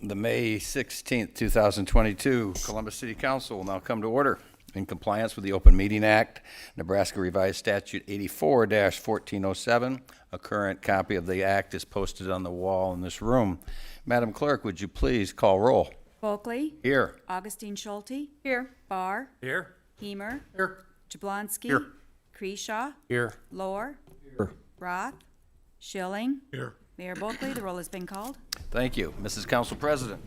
The May 16th, 2022 Columbus City Council will now come to order. In compliance with the Open Meeting Act, Nebraska Revised Statute 84-1407, a current copy of the act is posted on the wall in this room. Madam Clerk, would you please call roll? Bulkley. Here. Augustine Schulte. Here. Barr. Here. Hemer. Here. Jablonski. Here. Kreshaw. Here. Lohr. Here. Roth. Schilling. Here. Mayor Bulkley, the roll has been called. Thank you. Mrs. Council President.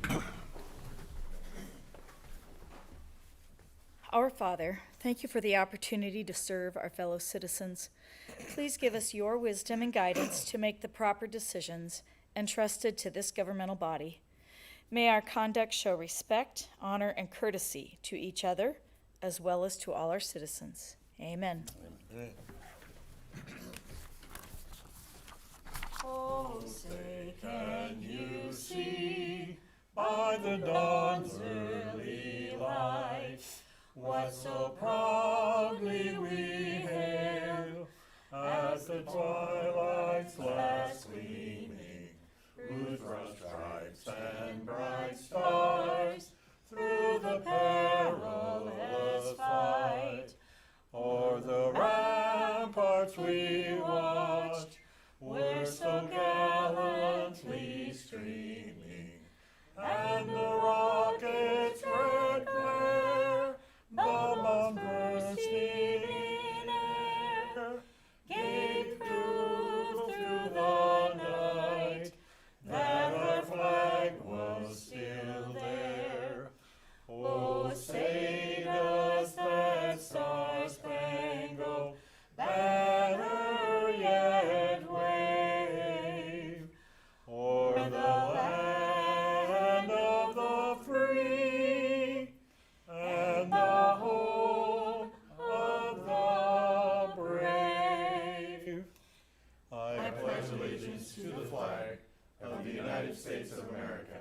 Our Father, thank you for the opportunity to serve our fellow citizens. Please give us your wisdom and guidance to make the proper decisions entrusted to this governmental body. May our conduct show respect, honor, and courtesy to each other, as well as to all our citizens. Amen. Oh, say, can you see by the dawn's early light what so proudly we hail as the twilight's last gleaming, whose rough stripes and bright stars through the perilous fight o'er the ramparts we watched were so gallantly streaming, and the rocket's red glare, bomb bursting in air, gave proof through the night that our flag was still there. Oh, say does that star-spangled banner yet wave o'er the land of the free and the home of the brave. I pledge allegiance to the flag of the United States of America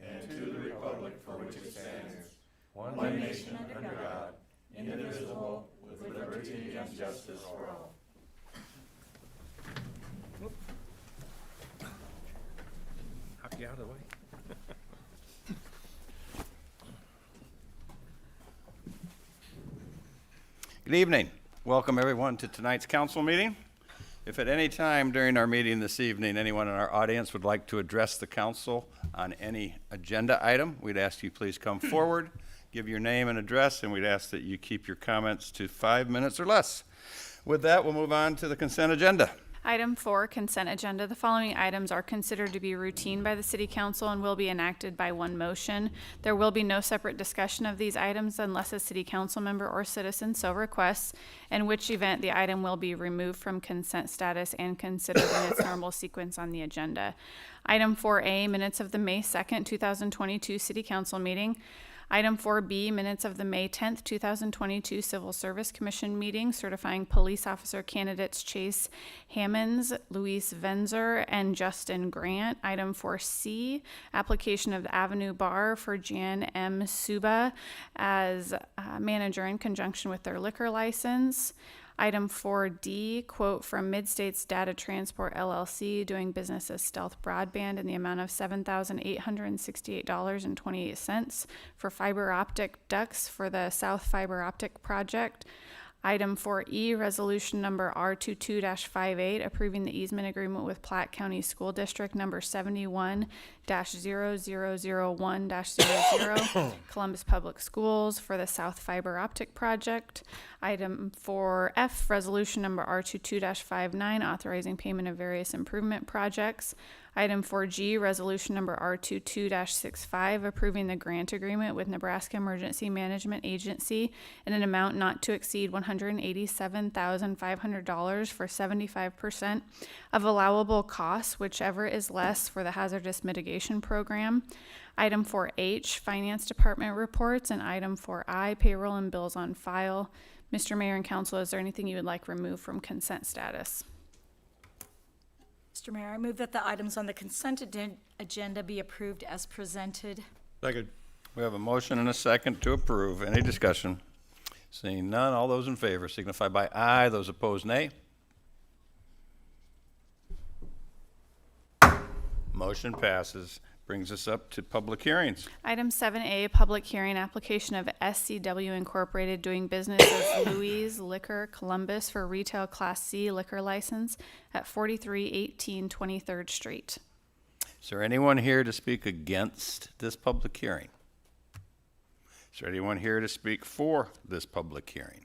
and to the republic for which it stands, one nation under God, indivisible, with liberty and justice for all. Knock you out of the way. Good evening. Welcome everyone to tonight's council meeting. If at any time during our meeting this evening, anyone in our audience would like to address the council on any agenda item, we'd ask you please come forward, give your name and address, and we'd ask that you keep your comments to 5 minutes or less. With that, we'll move on to the consent agenda. Item 4, consent agenda. The following items are considered to be routine by the City Council and will be enacted by one motion. There will be no separate discussion of these items unless a City Council member or citizen so requests, in which event the item will be removed from consent status and considered in its normal sequence on the agenda. Item 4A, minutes of the May 2nd, 2022 City Council meeting. Item 4B, minutes of the May 10th, 2022 Civil Service Commission meeting certifying police officer candidates Chase Hammonds, Luis Venzer, and Justin Grant. Item 4C, application of the Avenue Bar for Jan M. Suba as manager in conjunction with their liquor license. Item 4D, quote from Midstates Data Transport LLC, doing business as Stealth Broadband in the amount of $7,868.28 for fiber optic ducts for the South Fiber Optic Project. Item 4E, resolution number R22-58, approving the easement agreement with Platte County School District number 71-0001-00, Columbus Public Schools for the South Fiber Optic Project. Item 4F, resolution number R22-59, authorizing payment of various improvement projects. Item 4G, resolution number R22-65, approving the grant agreement with Nebraska Emergency Management Agency in an amount not to exceed $187,500 for 75% of allowable costs, whichever is less, for the hazardous mitigation program. Item 4H, Finance Department reports, and item 4I, payroll and bills on file. Mr. Mayor and Council, is there anything you would like removed from consent status? Mr. Mayor, I move that the items on the consent agenda be approved as presented. Second. We have a motion and a second to approve. Any discussion? Seeing none, all those in favor signify by aye. Those opposed, nay. Motion passes. Brings us up to public hearings. Item 7A, public hearing application of SCW Incorporated doing business as Louis Liquor Columbus for retail Class C liquor license at 4318 23rd Street. Is there anyone here to speak against this public hearing? Is there anyone here to speak for this public hearing?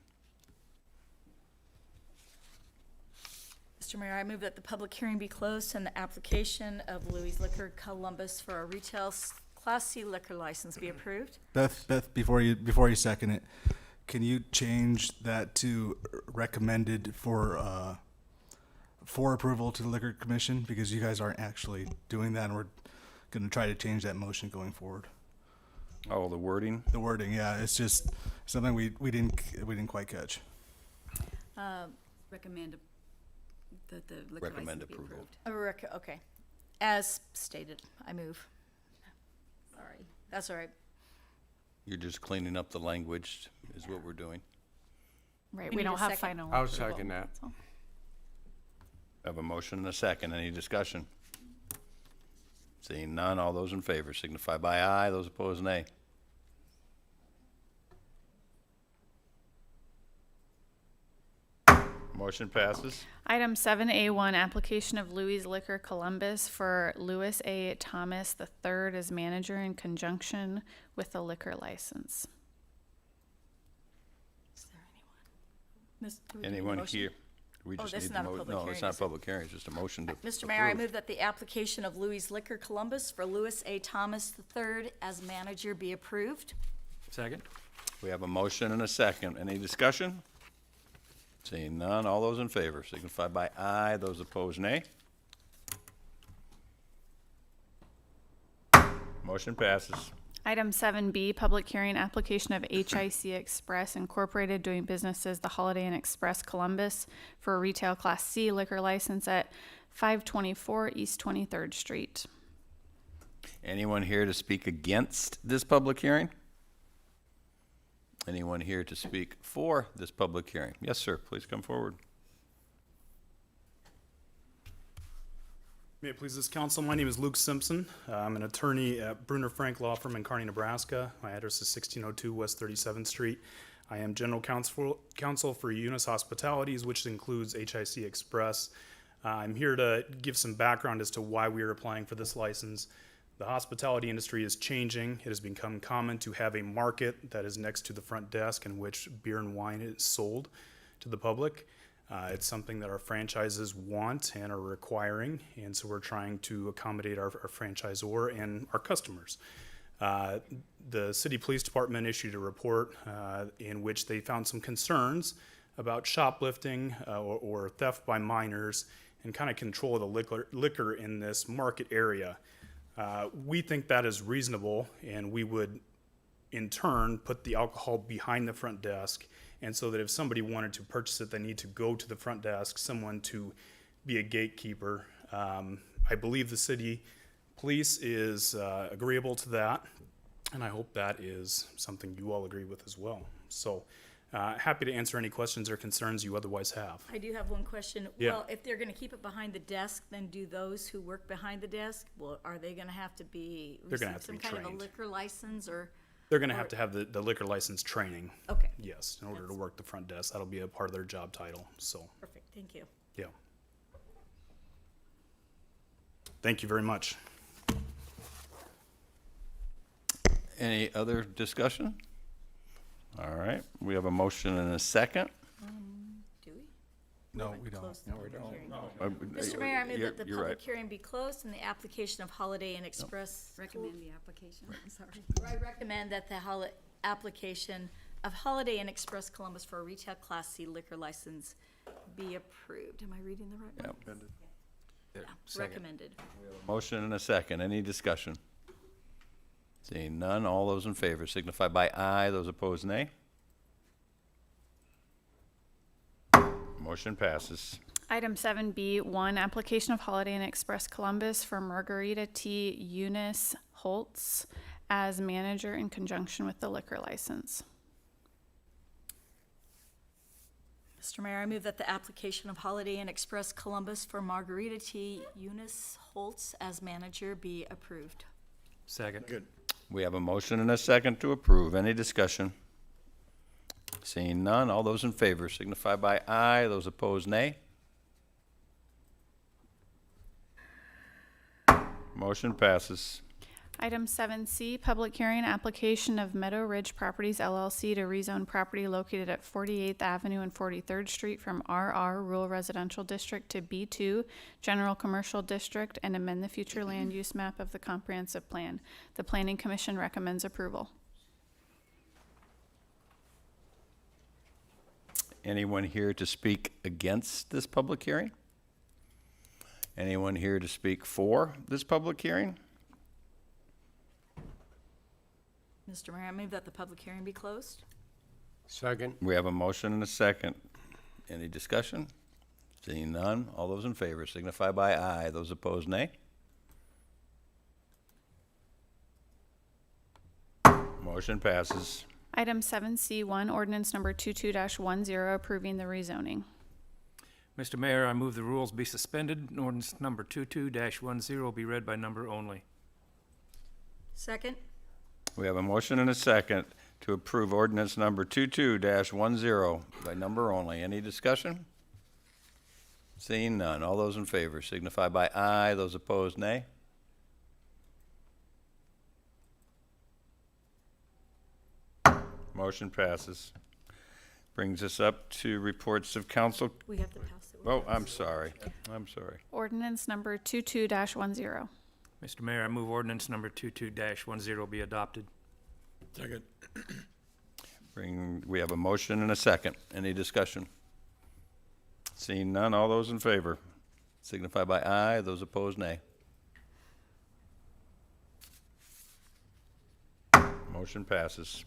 Mr. Mayor, I move that the public hearing be closed and the application of Louis Liquor Columbus for a retail Class C liquor license be approved. Beth, before you second it, can you change that to recommended for approval to the Liquor Commission? Because you guys aren't actually doing that, and we're going to try to change that motion going forward. Oh, the wording? The wording, yeah, it's just something we didn't quite catch. Recommend that the liquor Recommend license be approval. approved. Okay. As stated, I move. Sorry, that's all right. You're just cleaning up the language is what we're doing. Right, We we need don't a have second. final. I'll approval. second that. That's all. I have a motion and a second. Any discussion? Seeing none, all those in favor signify by aye. Those opposed, nay. Motion passes. Item 7A1, application of Louis Liquor Columbus for Louis A. Thomas III as manager in conjunction with the liquor license. Is there anyone? Do we need a Anyone motion? here? We Oh, just this need is the not a mo- public No, hearing, it's not a is it? public hearing. It's just a motion to Mr. Mayor, I approve. move that the application of Louis Liquor Columbus for Louis A. Thomas III as manager be approved. Second? We have a motion and a second. Any discussion? Seeing none, all those in favor signify by aye. Those opposed, nay. Motion passes. Item 7B, public hearing application of HIC Express Incorporated doing business as the Holiday Inn Express Columbus for a retail Class C liquor license at 524 East 23rd Street. Anyone here to speak against this public hearing? Anyone here to speak for this public hearing? Yes, sir, please come forward. May it please this council, my name is Luke Simpson. I'm an attorney at Bruner Frank Law Firm in Kearney, Nebraska. My address is 1602 West 37th Street. I am general counsel for Eunice Hospitalities, which includes HIC Express. I'm here to give some background as to why we are applying for this license. The hospitality industry is changing. It has become common to have a market that is next to the front desk in which beer and wine is sold to the public. It's something that our franchises want and are requiring, and so we're trying to accommodate our franchisor and our customers. The city police department issued a report in which they found some concerns about shoplifting or theft by minors and kind of control of the liquor in this market area. We think that is reasonable, and we would in turn put the alcohol behind the front desk, and so that if somebody wanted to purchase it, they need to go to the front desk, someone to be a gatekeeper. I believe the city police is agreeable to that, and I hope that is something you all agree with as well. So happy to answer any questions or concerns you otherwise have. I do have one question. Yeah. Well, if they're gonna keep it behind the desk, then do those who work behind the desk, well, are they gonna have to be, They're gonna receive have to be some kind of a trained. liquor license or? They're going to have the liquor license training, Okay, yes, in order to work the front desk. That'll be a part of their job title, so, perfect, thank you. yeah. Thank you very much. Any other discussion? All right, we have a motion and a second. Do we? No, we don't. Close the public hearing. Uh, Mr. Mayor, I move you're- that the you're public right. hearing be closed and the application of Holiday Inn Express. Recommend the application, I'm sorry. I recommend that the application of Holiday Inn Express Columbus for a retail Class C liquor license be approved. Am I reading the right one? Yep. Yeah, recommended. Motion and a second. Any discussion? Seeing none, all those in favor signify by aye. Those opposed, nay. Motion passes. Item 7B1, application of Holiday Inn Express Columbus for Margarita T. Eunice Holtz as manager in conjunction with the liquor license. Mr. Mayor, I move that the application of Holiday Inn Express Columbus for Margarita T. Eunice Holtz as manager be approved. Second. Good. We have a motion and a second to approve. Any discussion? Seeing none, all those in favor signify by aye. Those opposed, nay. Motion passes. Item 7C, public hearing application of Meadow Ridge Properties LLC to rezone property located at 48th Avenue and 43rd Street from RR Rural Residential District to B2 General Commercial District and amend the future land use map of the comprehensive plan. The Planning Commission recommends approval. Anyone here to speak against this public hearing? Anyone here to speak for this public hearing? Mr. Mayor, I move that the public hearing be closed. Second. We have a motion and a second. Any discussion? Seeing none, all those in favor signify by aye. Those opposed, nay. Motion passes. Item 7C1, ordinance number 22-10, approving the rezoning. Mr. Mayor, I move the rules be suspended and ordinance number 22-10 be read by number only. Second. We have a motion and a second to approve ordinance number 22-10 by number only. Any discussion? Seeing none, all those in favor signify by aye. Those opposed, nay. Motion passes. Brings us up to reports of council. We have to pass it. Oh, I'm sorry. I'm sorry. Ordinance number 22-10. Mr. Mayor, I move ordinance number 22-10 be adopted. Second. We have a motion and a second. Any discussion? Seeing none, all those in favor signify by aye. Those opposed, nay. Motion passes.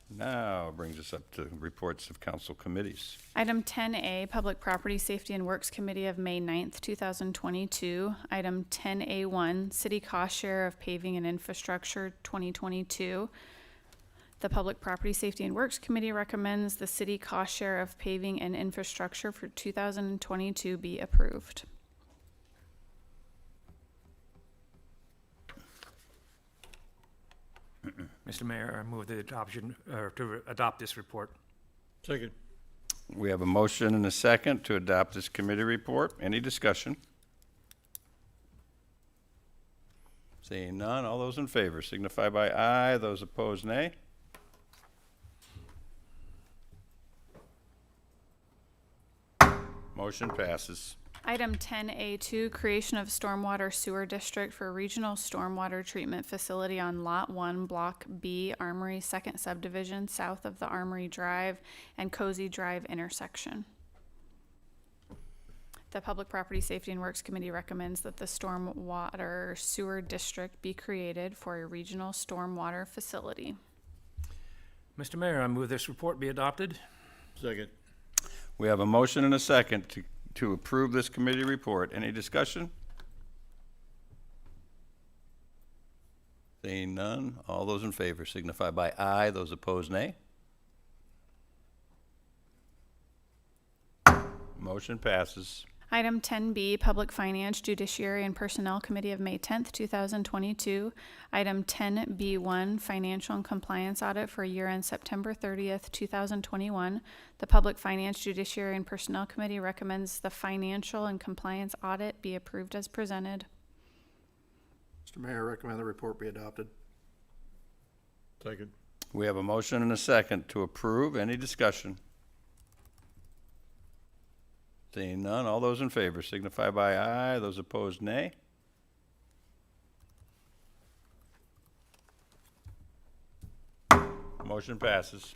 Now brings us up to reports of council committees. Item 10A, Public Property Safety and Works Committee of May 9th, 2022. Item 10A1, City Cost Share of Paving and Infrastructure 2022. The Public Property Safety and Works Committee recommends the city cost share of paving and infrastructure for 2022 be approved. Mr. Mayor, I move the adoption, or to adopt this report. Second. We have a motion and a second to adopt this committee report. Any discussion? Seeing none, all those in favor signify by aye. Those opposed, nay. Motion passes. Item 10A2, creation of stormwater sewer district for regional stormwater treatment facility on Lot 1, Block B, Armory 2nd Subdivision, south of the Armory Drive and Cozy Drive intersection. The Public Property Safety and Works Committee recommends that the stormwater sewer district be created for a regional stormwater facility. Mr. Mayor, I move this report be adopted. Second. We have a motion and a second to approve this committee report. Any discussion? Seeing none, all those in favor signify by aye. Those opposed, nay. Motion passes. Item 10B, Public Finance, Judiciary, and Personnel Committee of May 10th, 2022. Item 10B1, Financial and Compliance Audit for year-end September 30th, 2021. The Public Finance, Judiciary, and Personnel Committee recommends the Financial and Compliance Audit be approved as presented. Mr. Mayor, I recommend the report be adopted. Second. We have a motion and a second to approve. Any discussion? Seeing none, all those in favor signify by aye. Those opposed, nay. Motion passes.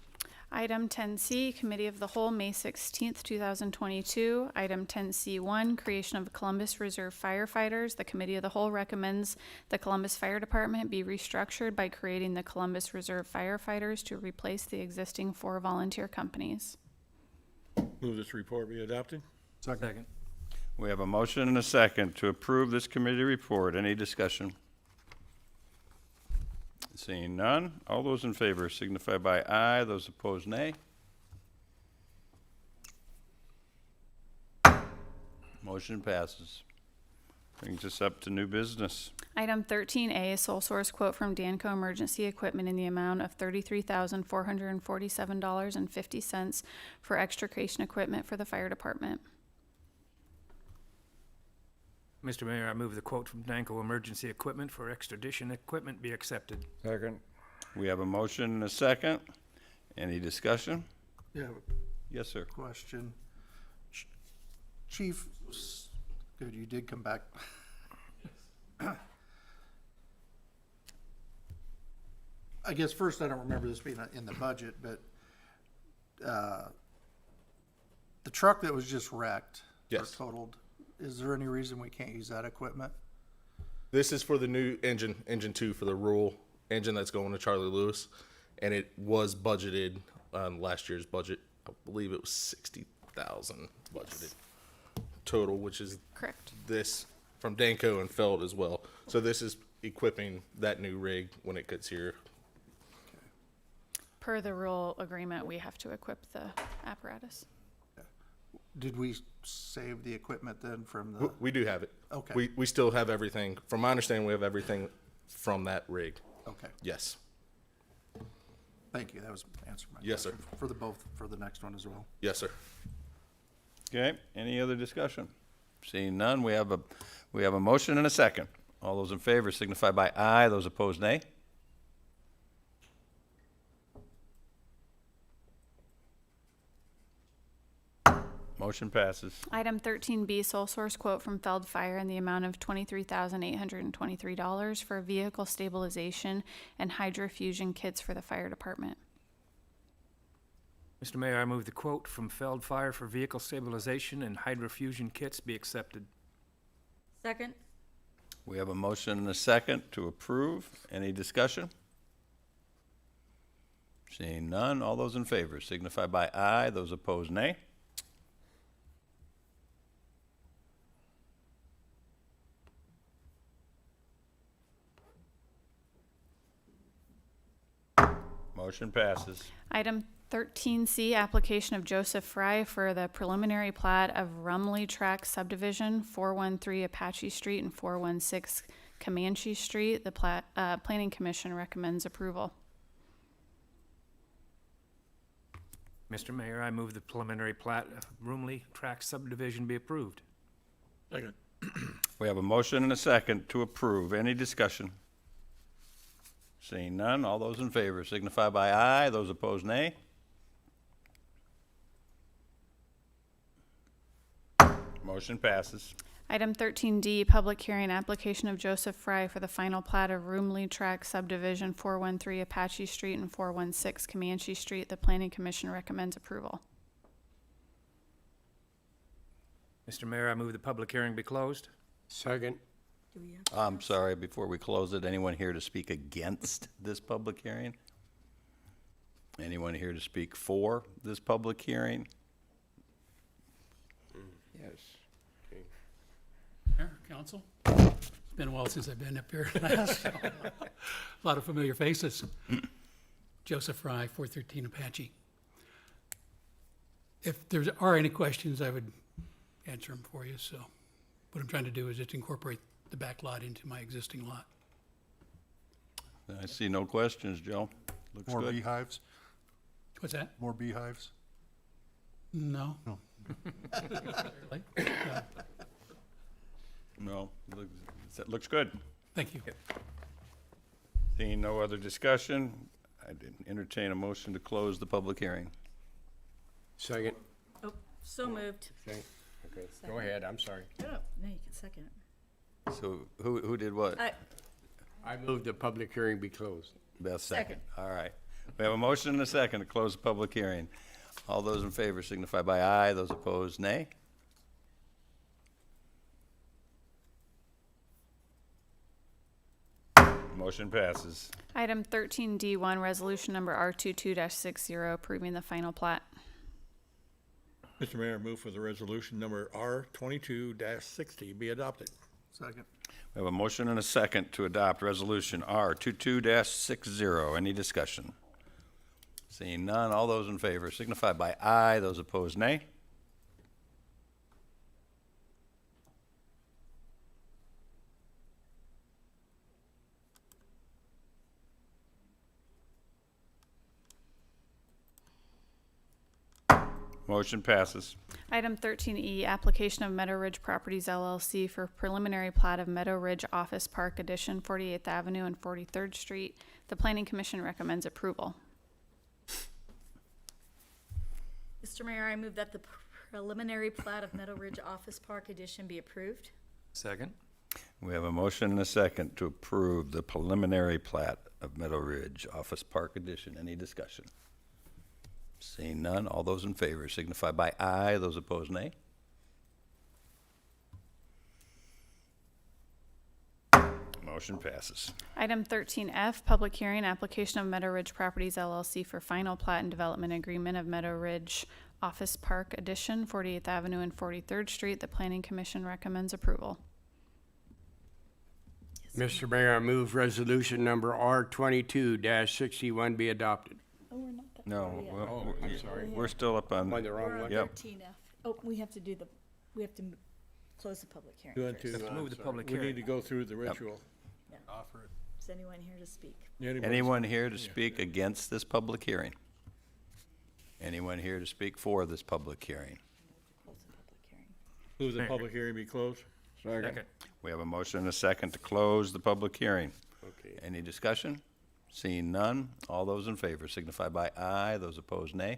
Item 10C, Committee of the Whole, May 16th, 2022. Item 10C1, creation of Columbus Reserve Firefighters. The Committee of the Whole recommends the Columbus Fire Department be restructured by creating the Columbus Reserve Firefighters to replace the existing 4 volunteer companies. Move this report be adopted. Second. We have a motion and a second to approve this committee report. Any discussion? Seeing none, all those in favor signify by aye. Those opposed, nay. Motion passes. Brings us up to new business. Item 13A, sole source quote from Danco Emergency Equipment in the amount of $33,447.50 for extrication equipment for the fire department. Mr. Mayor, I move the quote from Danco Emergency Equipment for extradition equipment be accepted. Second. We have a motion and a second. Any discussion? Yeah, Yes, sir. question. Chief, good, you did come back. I guess first, I don't remember this being in the budget, but, the truck that was just wrecked. Or Yes. totaled, is there any reason we can't use that equipment? This is for the new engine 2 for the rural engine that's going to Charlie Lewis, and it was budgeted on last year's budget. I believe it was 60,000 budgeted total, which is Correct. this from Danco and Feld as well. So this is equipping that new rig when it gets here. Per the rural agreement, we have to equip the apparatus. Did we save the equipment then from the? We do have it. Okay. We still have everything. From my understanding, we have everything from that rig. Okay, Yes. thank you, that was answered my Yes, sir. question. For the both, for the next one as well. Yes, sir. Okay, any other discussion? Seeing none, we have a motion and a second. All those in favor signify by aye, those opposed nay. Motion passes. Item 13B, sole source quote from Feld Fire in the amount of $23,823 for vehicle stabilization and hydrofusion kits for the fire department. Mr. Mayor, I move the quote from Feld Fire for vehicle stabilization and hydrofusion kits be accepted. Second? We have a motion and a second to approve. Any discussion? Seeing none, all those in favor signify by aye, those opposed nay. Motion passes. Item 13C, application of Joseph Fry for the preliminary plat of Rumley Track subdivision, 413 Apache Street and 416 Comanche Street. The Planning Commission recommends approval. Mr. Mayor, I move the preliminary plat of Rumley Track subdivision be approved. Second. We have a motion and a second to approve. Any discussion? Seeing none, all those in favor signify by aye, those opposed nay. Motion passes. Item 13D, public hearing, application of Joseph Fry for the final plat of Rumley Track subdivision, 413 Apache Street and 416 Comanche Street. The Planning Commission recommends approval. Mr. Mayor, I move the public hearing be closed. Second. Do we have? I'm sorry, before we close it, anyone here to speak against this public hearing? Anyone here to speak for this public hearing? Yes. Mayor, council, it's been a while since I've been up here last, so a lot of familiar faces. Joseph Fry, 413 Apache. If there are any questions, I would answer them for you, so what I'm trying to do is just incorporate the back lot into my existing lot. I see no questions, Joe. Looks More good. beehives? What's that? More beehives? No. No. Really? No, looks good. Thank you. Seeing no other discussion, I'd entertain a motion to close the public hearing. Second. Oh, so moved. Okay, go ahead, I'm sorry. Oh, now you can second it. So who did what? I move the public hearing be closed. Beth second. All right. We have a motion and a second to close the public hearing. All those in favor signify by aye. Those opposed, nay. Motion passes. Item 13D1, resolution number R22-60, approving the final plat. Mr. Mayor, I move for the resolution number R22-60 be adopted. Second. We have a motion and a second to adopt resolution R22-60. Any discussion? Seeing none, all those in favor signify by aye. Those opposed, nay. Motion passes. Item 13E, application of Meadow Ridge Properties LLC for preliminary plat of Meadow Ridge Office Park Addition, 48th Avenue and 43rd Street. The Planning Commission recommends approval. Mr. Mayor, I move that the preliminary plat of Meadow Ridge Office Park Addition be approved. Second. We have a motion and a second to approve the preliminary plat of Meadow Ridge Office Park Addition. Any discussion? Seeing none, all those in favor signify by aye. Those opposed, nay. Motion passes. Item 13F, public hearing, application of Meadow Ridge Properties LLC for final plat and development agreement of Meadow Ridge Office Park Addition, 48th Avenue and 43rd Street. The Planning Commission recommends approval. Mr. Mayor, I move resolution number R22-61 be adopted. Oh, we're not that No, far yet. we're, I'm sorry. we're still up on. Am I the wrong We're one? on Yep. 13F. Oh, we have to close the public hearing Two and first. two. Let's move the public We need hearing. to go through the ritual. Is anyone here to speak? Anyone here to speak against this public hearing? Anyone here to speak for this public hearing? Close the public hearing. Move the public hearing be closed. Second. We have a motion and a second to close the public hearing. Okay. Any discussion? Seeing none, all those in favor signify by aye. Those opposed, nay.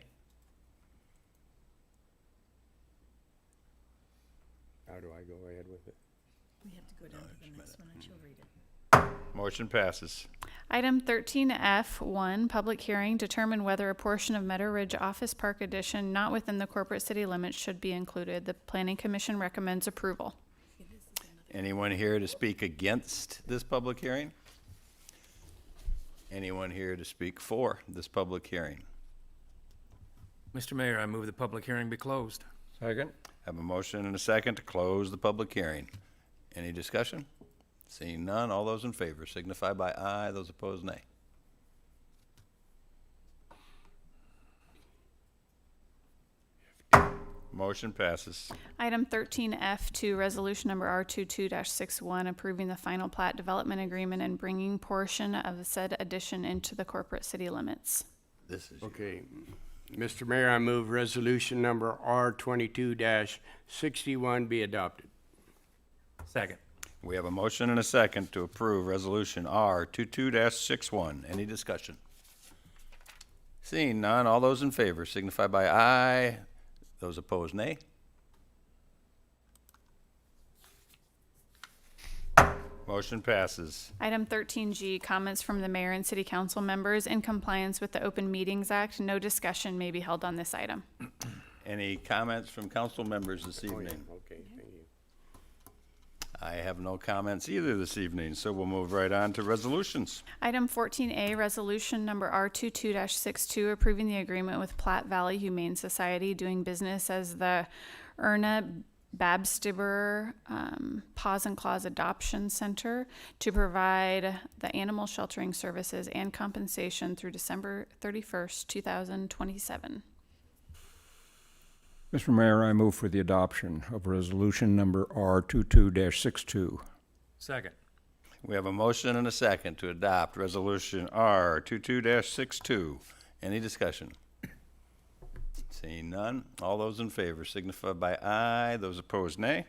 How do I go ahead with it? We have to go down to the next one and she'll read it. Motion passes. Item 13F1, public hearing, determine whether a portion of Meadow Ridge Office Park Addition not within the corporate city limits should be included. The Planning Commission recommends approval. Anyone here to speak against this public hearing? Anyone here to speak for this public hearing? Mr. Mayor, I move the public hearing be closed. Second. Have a motion and a second to close the public hearing. Any discussion? Seeing none, all those in favor signify by aye. Those opposed, nay. Motion passes. Item 13F2, resolution number R22-61, approving the final plat development agreement and bringing portion of the said addition into the corporate city limits. This is Okay. Mr. Mayor, I move resolution number R22-61 be adopted. Second. We have a motion and a second to approve Resolution R22-61. Any discussion? Seeing none, all those in favor signify by aye. Those opposed, nay. Motion passes. Item 13G, comments from the mayor and city council members. In compliance with the Open Meetings Act, no discussion may be held on this item. Any comments from council members this evening? Okay, thank you. I have no comments either this evening, so we'll move right on to resolutions. Item 14A, resolution number R22-62, approving the agreement with Platte Valley Humane Society doing business as the Erna Babstiber Paws and Claws Adoption Center to provide the animal sheltering services and compensation through December 31st, 2027. Mr. Mayor, I move for the adoption of resolution number R22-62. Second. We have a motion and a second to adopt Resolution R22-62. Any discussion? Seeing none, all those in favor signify by aye. Those opposed, nay.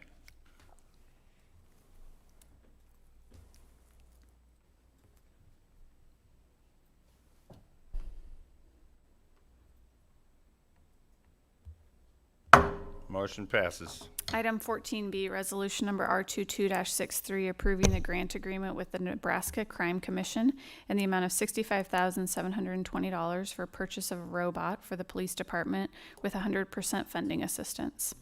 Motion passes. Item 14B, resolution number R22-63, approving the grant agreement with the Nebraska Crime Commission in the amount of $65,720 for purchase of a robot for the police department with 100% funding assistance.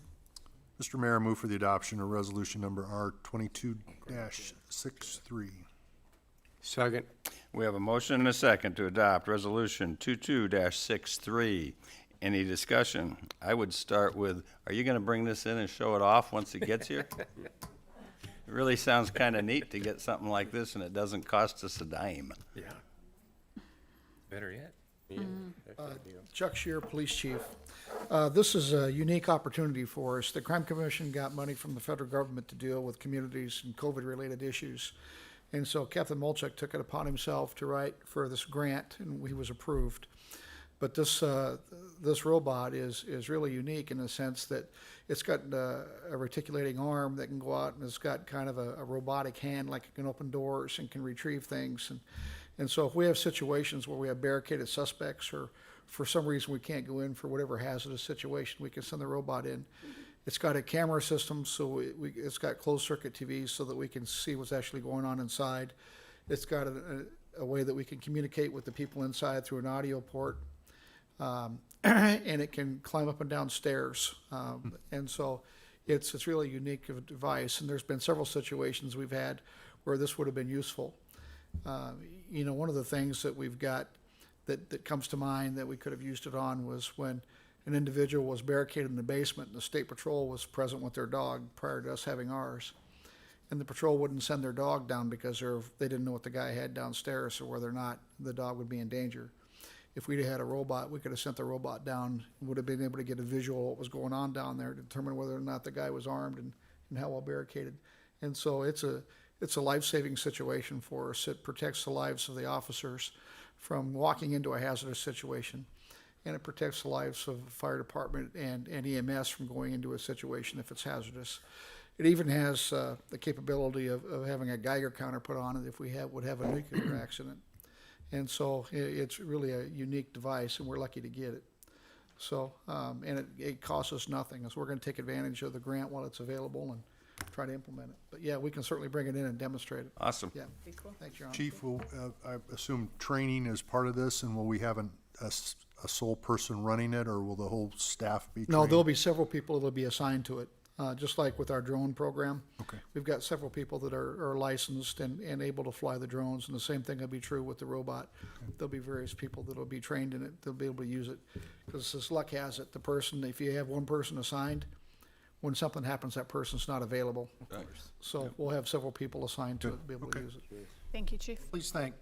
Mr. Mayor, I move for the adoption of resolution number R22-63. Second. We have a motion and a second to adopt Resolution 22-63. Any discussion? I would start with, are you going to bring this in and show it off once it gets here? It really sounds kind of neat to get something like this and it doesn't cost us a dime. Yeah. Better yet. Yeah. Chuck Shear, Police Chief. This is a unique opportunity for us. The Crime Commission got money from the federal government to deal with communities and COVID-related issues. And so Captain Molchek took it upon himself to write for this grant, and he was approved. But this robot is really unique in the sense that it's got a reticulating arm that can go out, and it's got kind of a robotic hand, like it can open doors and can retrieve things. And so if we have situations where we have barricaded suspects, or for some reason we can't go in for whatever hazardous situation, we can send the robot in. It's got a camera system, so it's got closed circuit TVs so that we can see what's actually going on inside. It's got a way that we can communicate with the people inside through an audio port. And it can climb up and down stairs. And so it's really a unique of a device. And there's been several situations we've had where this would have been useful. One of the things that we've got that comes to mind that we could have used it on was when an individual was barricaded in the basement and the state patrol was present with their dog prior to us having ours. And the patrol wouldn't send their dog down because they didn't know what the guy had downstairs or whether or not the dog would be in danger. If we'd had a robot, we could have sent the robot down and would have been able to get a visual of what was going on down there to determine whether or not the guy was armed and how well barricaded. And so it's a life-saving situation for us. It protects the lives of the officers from walking into a hazardous situation, and it protects the lives of the fire department and EMS from going into a situation if it's hazardous. It even has the capability of having a Geiger counter put on it if we would have a nuclear accident. And so it's really a unique device, and we're lucky to get it. So, and it costs us nothing. So we're going to take advantage of the grant while it's available and try to implement it. But yeah, we can certainly bring it in and demonstrate it. Awesome. Yeah. Thanks, Your Honor. Chief, will, I assume training is part of this, and will we have a sole person running it, or will the whole staff be trained? No, there'll be several people that'll be assigned to it. Just like with our drone program. Okay. We've got several people that are licensed and able to fly the drones, and the same thing will be true with the robot. There'll be various people that'll be trained in it, they'll be able to use it. Because as luck has it, if you have one person assigned, when something happens, that person's not available. So we'll have several people assigned to it to be able to use it. Thank you, Chief. Please thank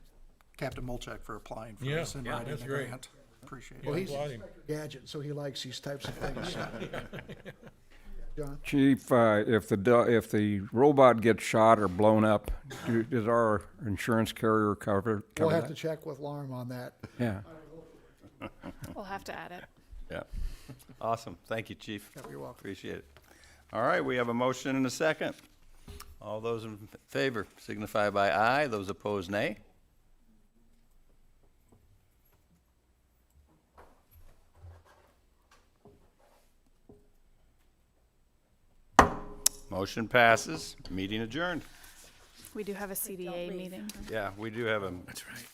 Captain Molchak for applying for Yeah, this and writing that's the great. grant. Appreciate Well, it. he's a gadget, so he likes these types of things. John? Chief, if the robot gets shot or blown up, does our insurance carrier cover We'll have that? to check with Larm on that. Yeah. We'll have to add it. Yeah. Awesome. Thank you, Chief. You're welcome. Appreciate it. All right, we have a motion and a second. All those in favor signify by aye. Those opposed, nay. Motion passes. Meeting adjourned. We do have a CDA meeting. Yeah, we do have a That's right.